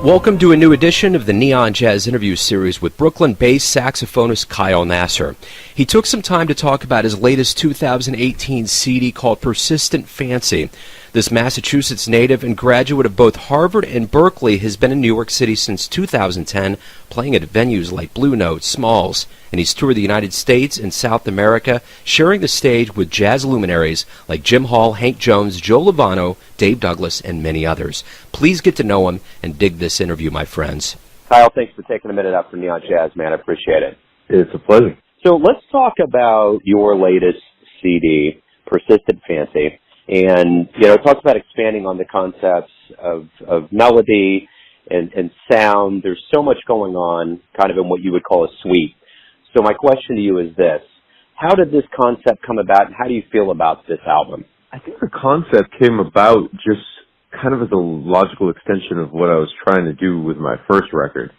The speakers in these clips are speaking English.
Welcome to a new edition of the Neon Jazz interview series with Brooklyn-based saxophonist Kyle Nasser. He took some time to talk about his latest 2018 CD called Persistent Fancy. This Massachusetts native and graduate of both Harvard and Berklee has been in New York City since 2010, playing at venues like Blue Note, Smalls, and he's toured the United States and South America, sharing the stage with jazz luminaries like Jim Hall, Hank Jones, Joe Lovano, Dave Douglas, and many others. Please get to know him and dig this interview, my friends. Kyle, thanks for taking a minute out for Neon Jazz, man. I appreciate it. It's a pleasure. So let's talk about your latest CD, Persistent Fancy. And, it talks about expanding on the concepts of melody and sound. There's so much going on kind of in what you would call a suite. So my question to you is this. How did this concept come about, and how do you feel about this album? I think the concept came about just kind of as a logical extension of what I was trying to do with my first record.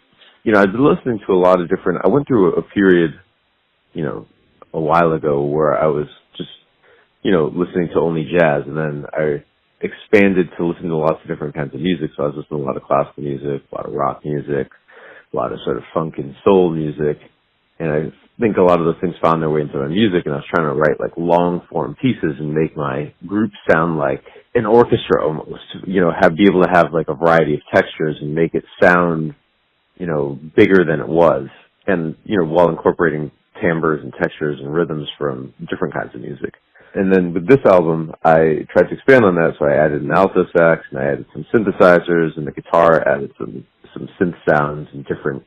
I'd been listening to a lot of I went through a period, a while ago where I was just, listening to only jazz, and then I expanded to listen to lots of different kinds of music. So I was listening to a lot of classical music, a lot of rock music, a lot of sort of funk and soul music. And I think a lot of those things found their way into my music, and I was trying to write like long form pieces and make my group sound like an orchestra almost, be able to have like a variety of textures and make it sound, bigger than it was. And, while incorporating timbres and textures and rhythms from different kinds of music. And then with this album, I tried to expand on that, so I added an alto sax, and I added some synthesizers, and the guitar added some synth sounds and different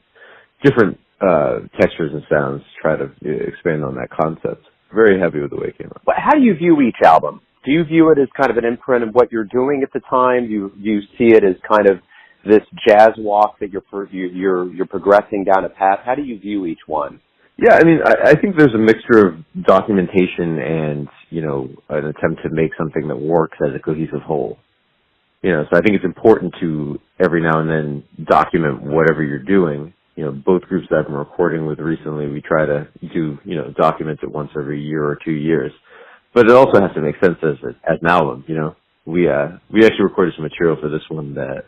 textures and sounds to try to expand on that concept. Very happy with the way it came out. How do you view each album? Do you view it as kind of an imprint of what you're doing at the time? Do you see it as kind of this jazz walk that you're progressing down a path? How do you view each one? Yeah, I think there's a mixture of documentation and, an attempt to make something that works as a cohesive whole. So I think it's important to every now and then document whatever you're doing. Both groups that I've been recording with recently, we try to do, document it once every year or 2 years. But it also has to make sense as an album, We actually recorded some material for this one that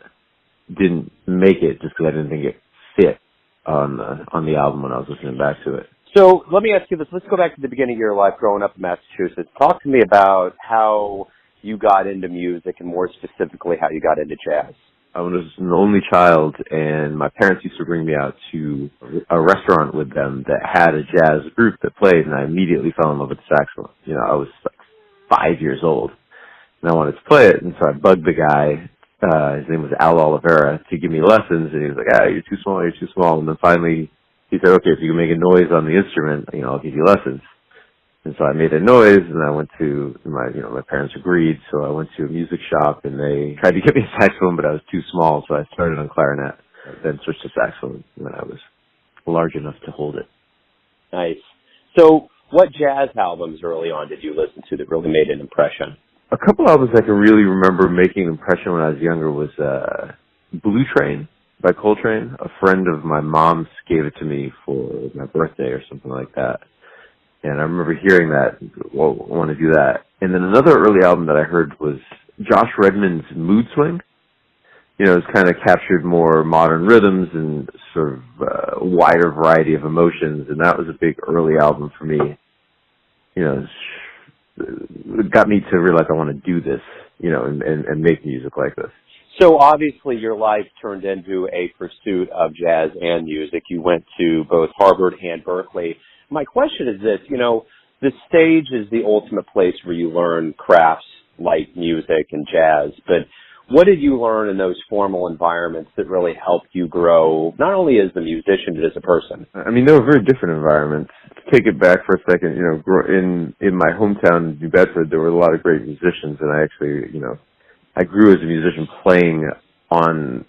didn't make it just because I didn't think it fit on the album when I was listening back to it. So let me ask you this. Let's go back to the beginning of your life growing up in Massachusetts. Talk to me about how you got into music and more specifically how you got into jazz. I was an only child, and my parents used to bring me out to a restaurant with them that had a jazz group that played, and I immediately fell in love with the saxophone. I was like 5 years old, and I wanted to play it, and so I bugged the guy. His name was Al Oliveira, to give me lessons, and he was like, you're too small. And then finally he said, okay, if you can make a noise on the instrument, I'll give you lessons. And so I made a noise, and I went to my parents agreed, so I went to a music shop, and they tried to get me a saxophone, but I was too small, so I started on clarinet, then switched to saxophone when I was large enough to hold it. Nice. So what jazz albums early on did you listen to that really made an impression? A couple albums I can really remember making an impression when I was younger was Blue Train by Coltrane. A friend of my mom's gave it to me for my birthday or something like that. And I remember hearing that, well, I want to do that. And then another early album that I heard was Josh Redman's Mood Swing. It's kind of captured more modern rhythms and sort of a wider variety of emotions. And that was a big early album for me. It got me to realize I want to do this, and make music like this. So obviously your life turned into a pursuit of jazz and music. You went to both Harvard and Berklee. My question is this, the stage is the ultimate place where you learn crafts like music and jazz, but what did you learn in those formal environments that really helped you grow, not only as a musician, but as a person? They were very different environments. To take it back for a second, in my hometown, New Bedford, there were a lot of great musicians, and I actually, I grew as a musician playing on,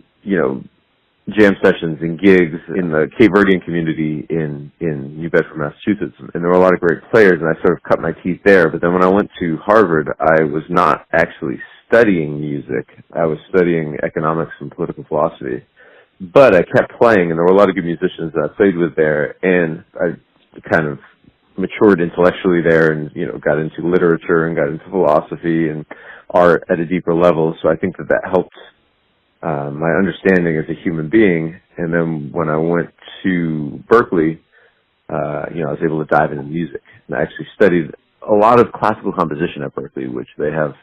jam sessions and gigs in the Cape Verdean community in New Bedford, Massachusetts, and there were a lot of great players, and I sort of cut my teeth there. But then when I went to Harvard, I was not actually studying music. I was studying economics and political philosophy. But I kept playing, and there were a lot of good musicians that I played with there, and I kind of matured intellectually there and, got into literature and got into philosophy and art at a deeper level. So I think that helped my understanding as a human being. And then when I went to Berklee, I was able to dive into music. And I actually studied a lot of classical composition at Berklee, which they have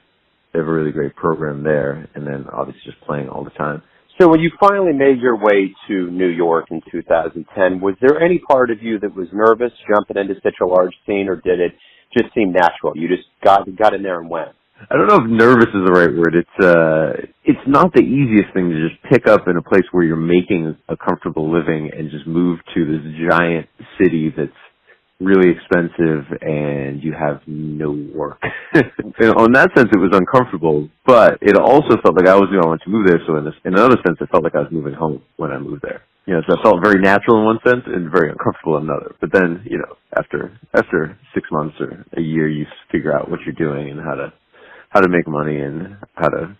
a really great program there. And then obviously just playing all the time. So when you finally made your way to New York in 2010, was there any part of you that was nervous jumping into such a large scene, or did it just seem natural? You just got in there and went? I don't know if nervous is the right word. It's not the easiest thing to just pick up in a place where you're making a comfortable living and just move to this giant city that's really expensive and you have no work. In that sense, it was uncomfortable, but it also felt like I was the only one to move there. So in another sense, it felt like I was moving home when I moved there. So it felt very natural in one sense and very uncomfortable in another. But then, after 6 months or a year, you figure out what you're doing and how to make money and how to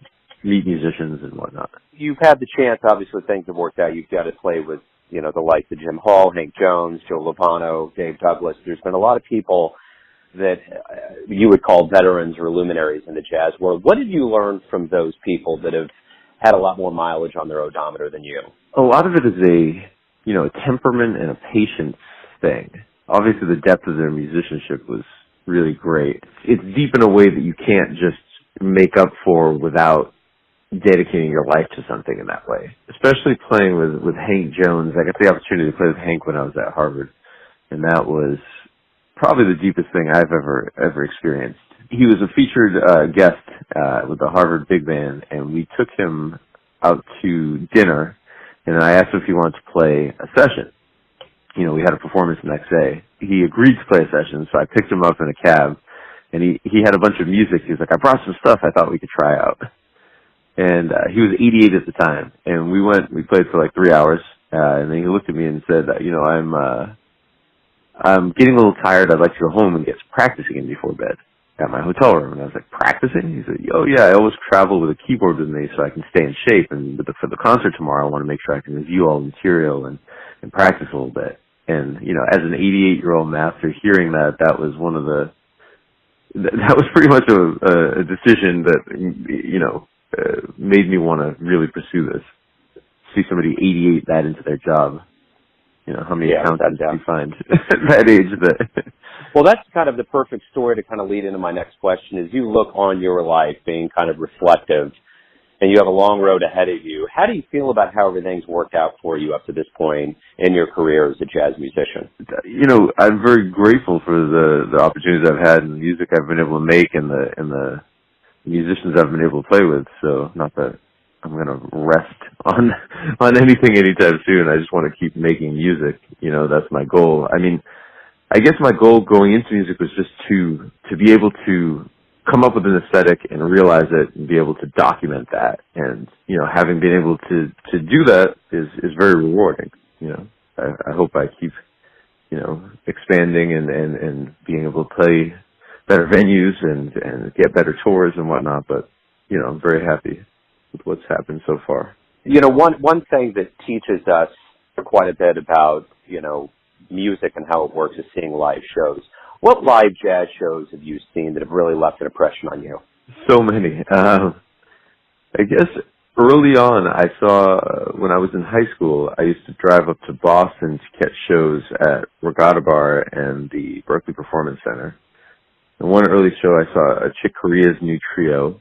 meet musicians and whatnot. You've had the chance, obviously things have worked out. You've got to play with, the likes of Jim Hall, Hank Jones, Joe Lovano, Dave Douglas. There's been a lot of people that you would call veterans or luminaries in the jazz world. What did you learn from those people that have had a lot more mileage on their odometer than you? A lot of it is a temperament and a patience thing. Obviously the depth of their musicianship was really great. It's deep in a way that you can't just make up for without dedicating your life to something in that way. Especially playing with Hank Jones. I got the opportunity to play with Hank when I was at Harvard, and that was probably the deepest thing I've ever experienced. He was a featured guest with the Harvard Big Band, and we took him out to dinner, and I asked him if he wanted to play a session. We had a performance the next day. He agreed to play a session, so I picked him up in a cab, and he had a bunch of music. He was like, I brought some stuff I thought we could try out. And he was 88 at the time, and we played for like 3 hours, and then he looked at me and said, I'm getting a little tired. I'd like to go home and get practicing in before bed at my hotel room. And I was like, practicing? He said, oh yeah, I always travel with a keyboard with me so I can stay in shape, and for the concert tomorrow I want to make sure I can review all the material and practice a little bit. And, as an 88-year-old master, hearing that was that was pretty much a decision that, made me want to really pursue this. See somebody 88 that into their job. How many accountants do you find at that age? Well, that's kind of the perfect story to kind of lead into my next question. As you look on your life being kind of reflective, and you have a long road ahead of you, how do you feel about how everything's worked out for you up to this point in your career as a jazz musician? I'm very grateful for the opportunities I've had and the music I've been able to make and the musicians I've been able to play with. So not that I'm going to rest on anything anytime soon. I just want to keep making music. That's my goal. I mean, I guess my goal going into music was just to be able to come up with an aesthetic and realize it and be able to document that. And, having been able to do that is very rewarding. I hope I keep, expanding and being able to play better venues and get better tours and whatnot. But, I'm very happy with what's happened so far. One thing that teaches us quite a bit about, music and how it works is seeing live shows. What live jazz shows have you seen that have really left an impression on you? So many. I guess early on, I saw, when I was in high school, I used to drive up to Boston to catch shows at Regatta Bar and the Berklee Performance Center. And one early show, I saw a Chick Corea's new trio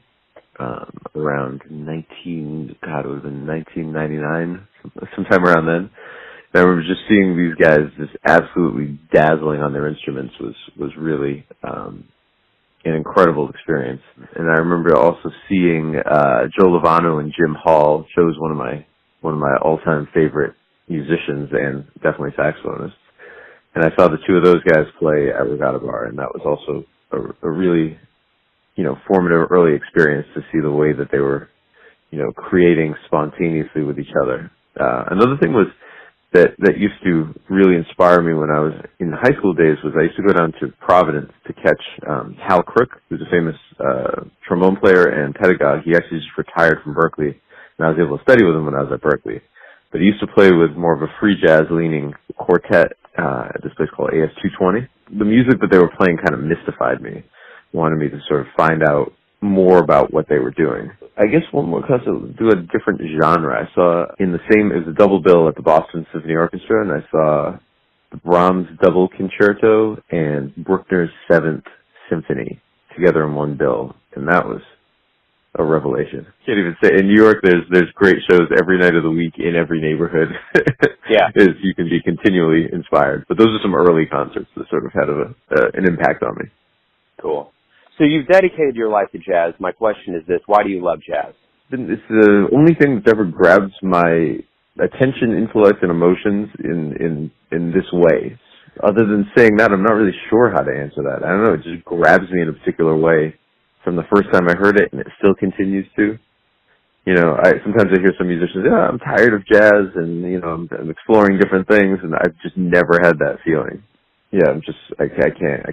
around 1999, sometime around then. And I remember just seeing these guys just absolutely dazzling on their instruments was really an incredible experience. And I remember also seeing Joe Lovano and Jim Hall. Joe's one of my all-time favorite musicians and definitely saxophonists. And I saw the two of those guys play at Regatta Bar, and that was also a really, formative early experience to see the way that they were, creating spontaneously with each other. Another thing was that used to really inspire me when I was in high school days was I used to go down to Providence to catch Hal Crook, who's a famous trombone player and pedagogue. He actually just retired from Berklee, and I was able to study with him when I was at Berklee. But he used to play with more of a free jazz-leaning quartet at this place called AS 220. The music that they were playing kind of mystified me, wanted me to sort of find out more about what they were doing. I guess one more class to do a different genre. I saw it was a double bill at the Boston Symphony Orchestra, and I saw the Brahms Double Concerto and Bruckner's Seventh Symphony together in one bill, and that was a revelation. Can't even say. In New York, there's great shows every night of the week in every neighborhood. Yeah, You can be continually inspired. But those are some early concerts that sort of had an impact on me. cool. So you've dedicated your life to jazz. My question is this: why do you love jazz? It's the only thing that's ever grabbed my attention, intellect, and emotions in this way. Other than saying that, I'm not really sure how to answer that. I don't know. It just grabs me in a particular way from the first time I heard it, and it still continues to. Sometimes I hear some musicians, I'm tired of jazz, and I'm exploring different things, and I've just never had that feeling. Yeah, I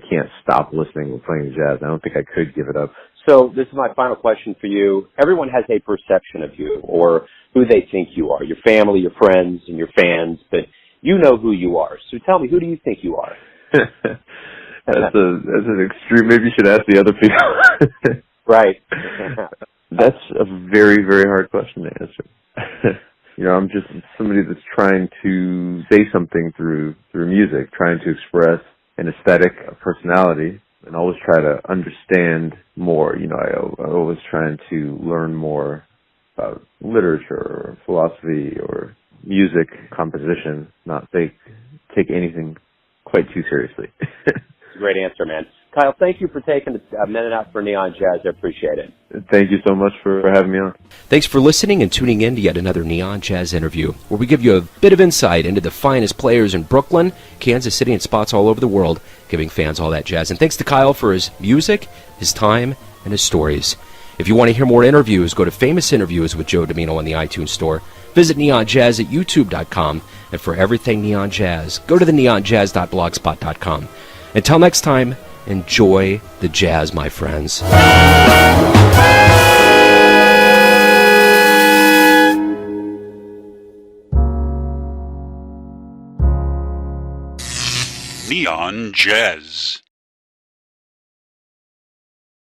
can't stop listening and playing jazz. I don't think I could give it up. So this is my final question for you. Everyone has a perception of you or who they think you are, your family, your friends, and your fans, but you know who you are. So tell me, who do you think you are? That's an extreme. Maybe you should ask the other people. Right. That's a very, very hard question to answer. I'm just somebody that's trying to say something through music, trying to express an aesthetic, a personality, and always try to understand more. I always trying to learn more about literature or philosophy or music composition, not take anything quite too seriously. Great answer, man. Kyle, thank you for taking a minute out for Neon Jazz. I appreciate it. Thank you so much for having me on. Thanks for listening and tuning in to yet another Neon Jazz interview, where we give you a bit of insight into the finest players in Brooklyn, Kansas City, and spots all over the world, giving fans all that jazz. And thanks to Kyle for his music, his time, and his stories. If you want to hear more interviews, go to Famous Interviews with Joe Domino on the iTunes Store. Visit neonjazz at youtube.com. And for everything Neon Jazz, go to the neonjazz.blogspot.com. Until next time, enjoy the jazz, my friends. Neon Jazz.